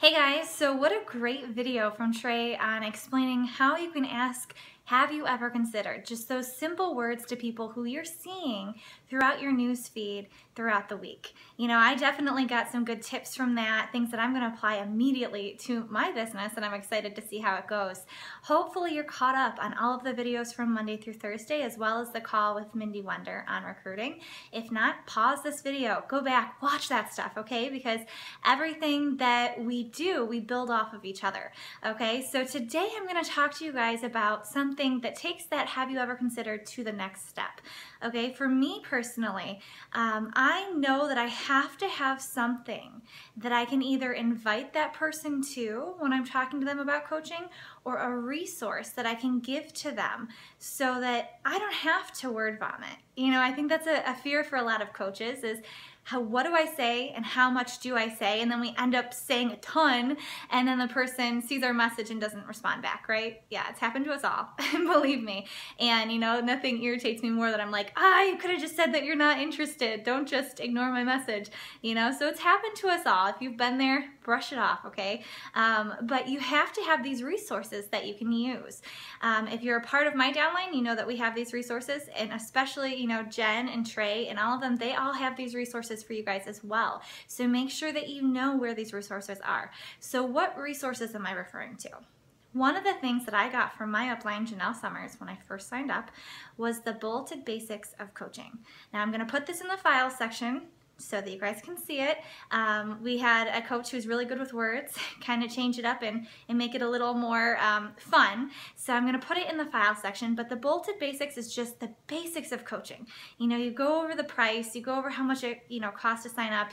Hey guys, so what a great video from Trey on explaining how you can ask, have you ever considered? Just those simple words to people who you're seeing throughout your news feed throughout the week. You know, I definitely got some good tips from that, things that I'm going to apply immediately to my business, and I'm excited to see how it goes. Hopefully you're caught up on all of the videos from Monday through Thursday, as well as the call with Mindy Wonder on recruiting. If not, pause this video, go back, watch that stuff, okay? Because everything that we do, we build off of each other, okay? So today I'm going to talk to you guys about something that takes that have you ever considered to the next step, okay? For me personally, I know that I have to have something that I can either invite that person to when I'm talking to them about coaching, or a resource that I can give to them so that I don't have to word vomit. You know, I think that's a fear for a lot of coaches is, what do I say and how much do I say? And then we end up saying a ton and then the person sees our message and doesn't respond back, right? Yeah, it's happened to us all, believe me. And you know, nothing irritates me more than I'm like, you could have just said that you're not interested. Don't just ignore my message, you know? So it's happened to us all. If you've been there, brush it off, okay? But you have to have these resources that you can use. If you're a part of my downline, you know that we have these resources, and especially, you know, Jen and Trey and all of them, they all have these resources for you guys as well. So make sure that you know where these resources are. So what resources am I referring to? One of the things that I got from my upline, Janelle Summers, when I first signed up, was the Bulleted Basics of Coaching. Now I'm going to put this in the file section so that you guys can see it. We had a coach who's really good with words, kind of change it up and make it a little more fun. So I'm gonna put it in the file section, but the Bulleted Basics is just the basics of coaching. You know, you go over the price, you go over how much it, you know, costs to sign up,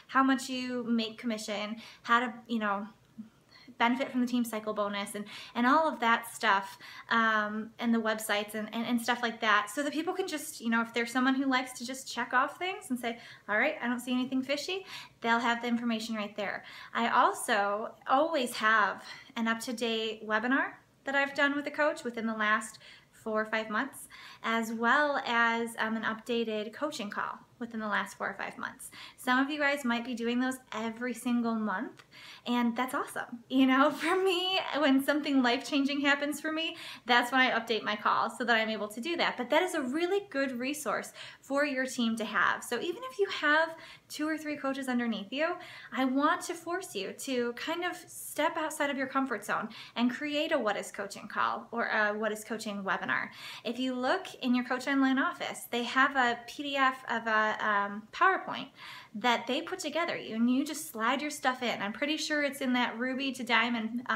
how much you make commission, how to, you know, benefit from the team cycle bonus and all of that stuff, and the websites and stuff like that, so that people can just, you know, if there's someone who likes to just check off things and say, all right, I don't see anything fishy, they'll have the information right there. I also always have an up-to-date webinar that I've done with a coach within the last 4 or 5 months, as well as an updated coaching call within the last 4 or 5 months. Some of you guys might be doing those every single month, and that's awesome. You know, for me, when something life-changing happens for me, that's when I update my calls so that I'm able to do that. But that is a really good resource for your team to have. So even if you have 2 or 3 coaches underneath you, I want to force you to kind of step outside of your comfort zone and create a What is Coaching call or a What is Coaching webinar. If you look in your Coach Online office, they have a PDF of a PowerPoint that they put together, and you just slide your stuff in. I'm pretty sure it's in that Ruby to Diamond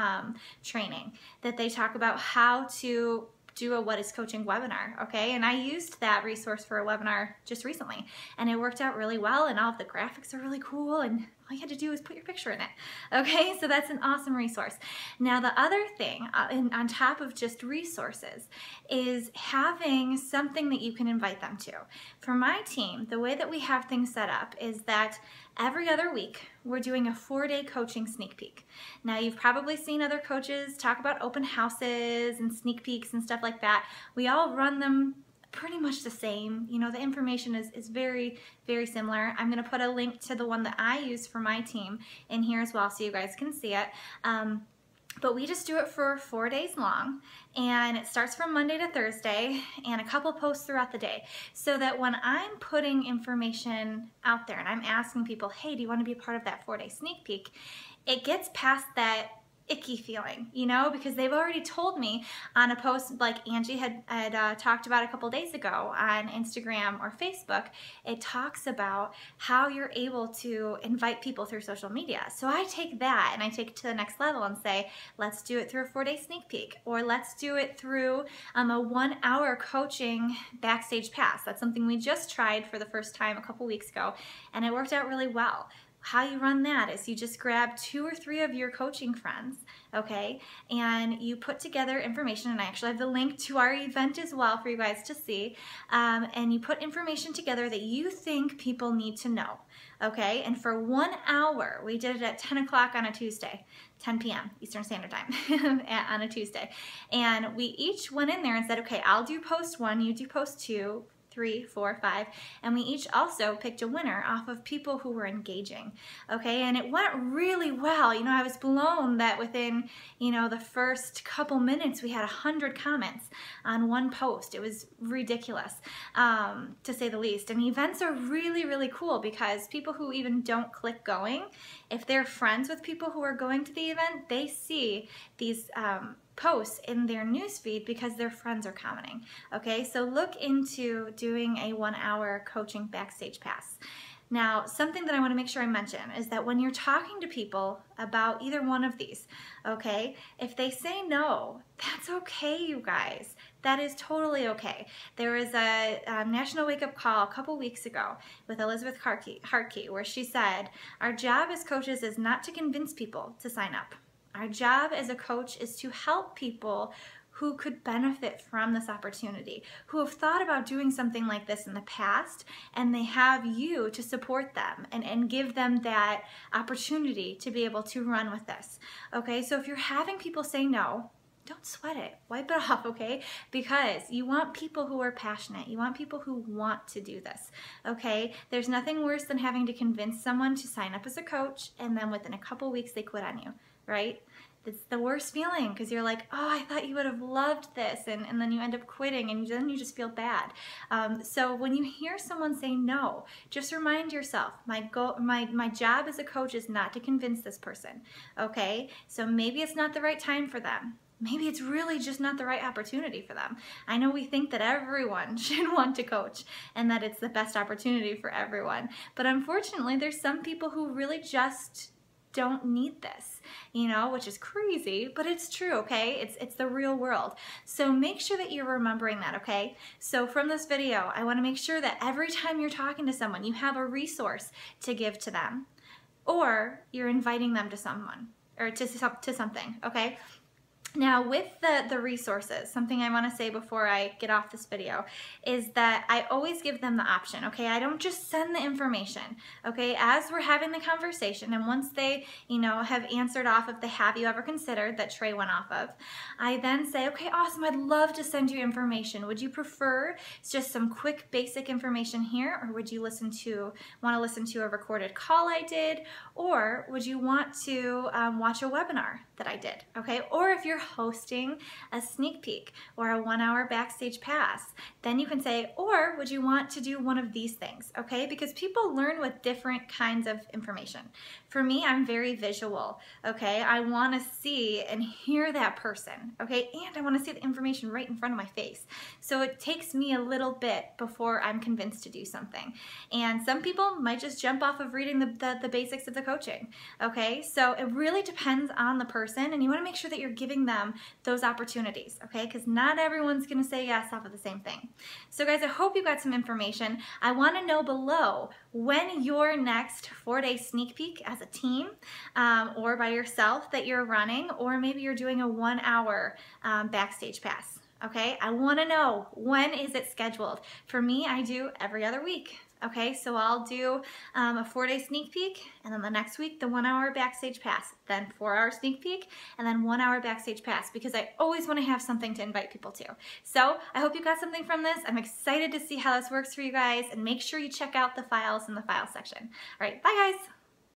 training that they talk about how to do a What is Coaching webinar, okay? And I used that resource for a webinar just recently, and it worked out really well, and all of the graphics are really cool, and all you had to do is put your picture in it, okay? So that's an awesome resource. Now the other thing, on top of just resources, is having something that you can invite them to. For my team, the way that we have things set up is that every other week, we're doing a 4-day coaching sneak peek. Now, you've probably seen other coaches talk about open houses and sneak peeks and stuff like that. We all run them pretty much the same. You know, the information is very, very similar. I'm going to put a link to the one that I use for my team in here as well so you guys can see it. But we just do it for 4 days long, and it starts from Monday to Thursday and a couple posts throughout the day, so that when I'm putting information out there and I'm asking people, hey, do you want to be a part of that 4-day sneak peek, it gets past that icky feeling, you know, because they've already told me on a post like Angie had talked about a couple days ago on Instagram or Facebook. It talks about how you're able to invite people through social media. So I take that and I take it to the next level and say, let's do it through a 4-day sneak peek, or let's do it through a 1-hour coaching backstage pass. That's something we just tried for the first time a couple weeks ago, and it worked out really well. How you run that is you just grab 2 or 3 of your coaching friends, okay, and you put together information, and I actually have the link to our event as well for you guys to see, and you put information together that you think people need to know, okay, and for 1 hour, we did it at 10 o'clock on a Tuesday, 10 p.m. Eastern Standard Time on a Tuesday, and we each went in there and said, okay, I'll do post 1, you do post 2, 3, 4, 5, and we each also picked a winner off of people who were engaging, okay? And it went really well. You know, I was blown that within, you know, the first couple minutes we had 100 comments on one post. It was ridiculous, to say the least. And events are really, really cool because people who even don't click going, if they're friends with people who are going to the event, they see these posts in their newsfeed because their friends are commenting. Okay, so look into doing a 1-hour coaching backstage pass. Now, something that I want to make sure I mention is that when you're talking to people about either one of these, okay, if they say no, that's okay, you guys. That is totally okay. There was a National Wake Up Call a couple weeks ago with Elizabeth Hartke where she said, our job as coaches is not to convince people to sign up. Our job as a coach is to help people who could benefit from this opportunity, who have thought about doing something like this in the past, and they have you to support them and give them that opportunity to be able to run with this. Okay, so if you're having people say no, don't sweat it. Wipe it off, okay? Because you want people who are passionate. You want people who want to do this, okay? There's nothing worse than having to convince someone to sign up as a coach and then within a couple weeks they quit on you, right? It's the worst feeling because you're like, oh, I thought you would have loved this, and then you end up quitting and then you just feel bad. So when you hear someone say no, just remind yourself, my job as a coach is not to convince this person, okay? So maybe it's not the right time for them. Maybe it's really just not the right opportunity for them. I know we think that everyone should want to coach and that it's the best opportunity for everyone, but unfortunately there's some people who really just don't need this, you know, which is crazy, but it's true, okay? It's the real world. So make sure that you're remembering that, okay? So from this video, I want to make sure that every time you're talking to someone, you have a resource to give to them, or you're inviting them to someone or to something, okay? Now with the resources, something I want to say before I get off this video is that I always give them the option, okay? I don't just send the information, okay? As we're having the conversation and once they, you know, have answered off of the have you ever considered that Trey went off of, I then say, okay, awesome, I'd love to send you information. Would you prefer just some quick basic information here, or would you want to listen to a recorded call I did, or would you want to watch a webinar that I did, okay? Or if you're hosting a sneak peek or a 1-hour backstage pass, then you can say, or would you want to do one of these things, okay? Because people learn with different kinds of information. For me, I'm very visual, okay? I want to see and hear that person, okay? And I want to see the information right in front of my face. So it takes me a little bit before I'm convinced to do something. And some people might just jump off of reading the basics of the coaching, okay? So it really depends on the person, and you want to make sure that you're giving them those opportunities, okay? Because not everyone's going to say yes off of the same thing. So guys, I hope you got some information. I want to know below when your next 4-day sneak peek as a team or by yourself that you're running, or maybe you're doing a 1-hour backstage pass, okay? I want to know, when is it scheduled? For me, I do every other week. Okay, so I'll do a 4-day sneak peek, and then the next week, the 1-hour backstage pass, then 4-hour sneak peek, and then 1-hour backstage pass, because I always want to have something to invite people to. So I hope you got something from this. I'm excited to see how this works for you guys, and make sure you check out the files in the file section. All right, bye guys.